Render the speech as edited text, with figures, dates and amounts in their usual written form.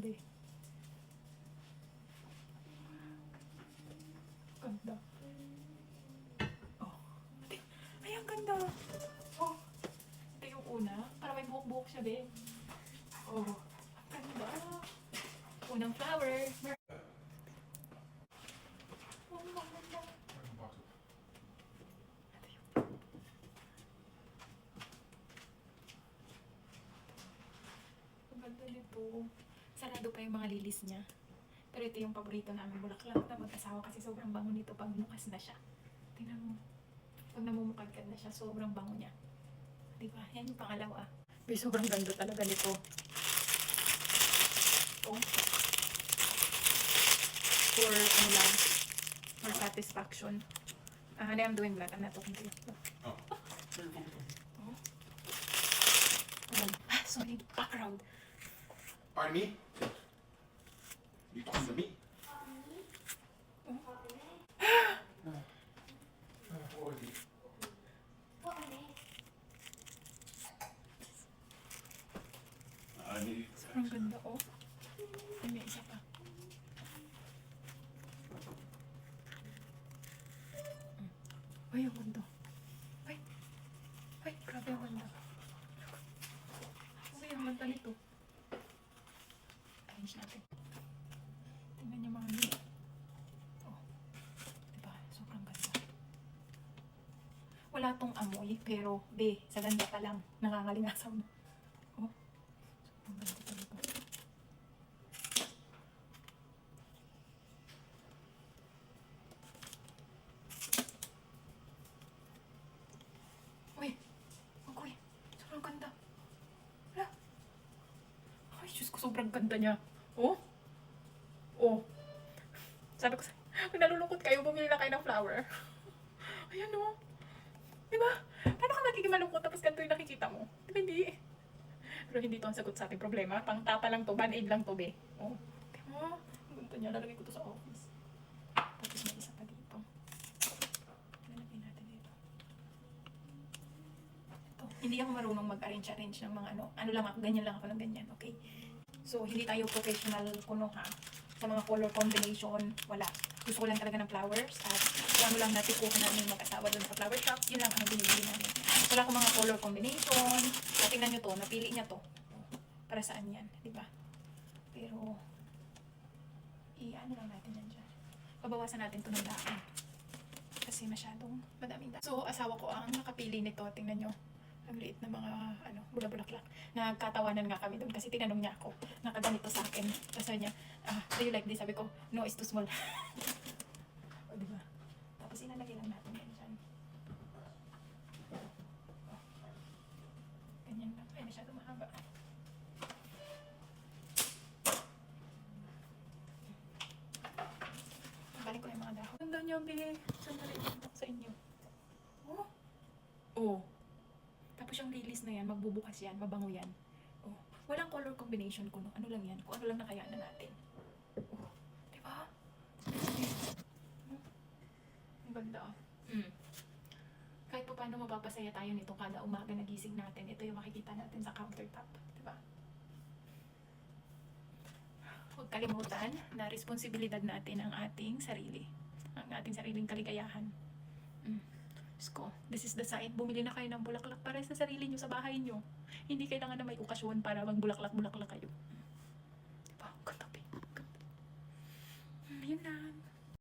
be. Ganda. Oh. Ay, ang ganda. Oh. Ito yung una. Para may buhok-buhok siya, be. Oh. Ang ganda. Unang flower. Oh, ang ganda. Ang ganda nito. Sarado pa yung mga lilis niya. Pero ito yung paborito namin bulaklak na mag-asawa kasi sobrang bango nito pag bukas na siya. Tingnan mo. Pag namumukadkad na siya, sobrang bango niya. Diba? Yan yung pangalawa. Pero sobrang ganda talaga nito. Oh. For, ano lang, for satisfaction. Honey, I'm doing that. I'm not talking to you. Oh. Oh. Sorry, background. Pardon me? You talking to me? What was it? Sobrang ganda, oh. Ay, may isa pa. Ay, ang ganda. Ay, ay, grabe ang ganda. Ay, ang ganda nito. Arrange natin. Tingnan niyo mga nila. Oh, diba? Sobrang ganda. Wala tong amoy, pero, be, sa ganda pa lang, nangangalingasaw na. Oh, sobrang ganda talaga. Uy, okay. Sobrang ganda. Wala. Ay, Diyos ko, sobrang ganda niya. Oh? Oh. Sabi ko pag nalulungkot kayo, bumili na kayo ng flower. Ayan o. Diba? Paano ka magiging malungkot tapos ganito yung nakikita mo? Diba hindi? Pero hindi to ang sagot sa ating problema. Pang-tapa lang to, band-aid lang to, be. Oh. Diba? Ang ganda niya. Lalagay ko to sa office. Tapos may isa pa dito. Lalagay natin dito. Ito. Hindi ako marunong mag-arrange ng mga ano lang ako, ganyan lang ako ng ganyan, okay? So, hindi tayo professional kuno ha. Sa mga color combination, wala. Gusto ko lang talaga ng flowers at ano lang natin kuha namin mag-asawa doon sa flower shop. Yun lang ang binibili namin. Wala akong mga color combination. At tingnan nyo to, napili niya to. Para saan yan, di ba? Pero, i-ano lang natin yan dyan. Pabawasan natin to ng daan. Kasi masyadong madaming daan. So, asawa ko ang nakapili nito. Tingnan nyo. Ang liit na mga bula-bulaklak. Nagkatawanan nga kami doon kasi tinanong niya ako, nakaganito sa akin. Tapos sabi niya, do you like this? Sabi ko, no, it's too small. O, diba? Tapos inalagay lang natin yan dyan. Ganyan lang. Ay, masyado mahaba. Balik ko na yung mga dahon. Ganda niya, be. Sandali lang sa inyo. Oh. Oh. Tapos yung release na yan, magbubukas yan, mabango yan. Oh, walang color combination kung ano lang yan, kung ano lang nakayanan natin. Oh, di ba? Ang ganda oh. Kahit pa paano mapapasaya tayo nito kada umaga nagising natin, ito yung makikita natin sa countertop, di ba? Huwag kalimutan na responsibilidad natin ang ating sarili. Ang ating sariling kaligayahan. Ko, this is the sign. Bumili na kayo ng bulaklak para sa sarili nyo, sa bahay nyo. Hindi kailangan na may okasyon para magbulaklak-bulaklak kayo. Diba? Ganda. Yun lang.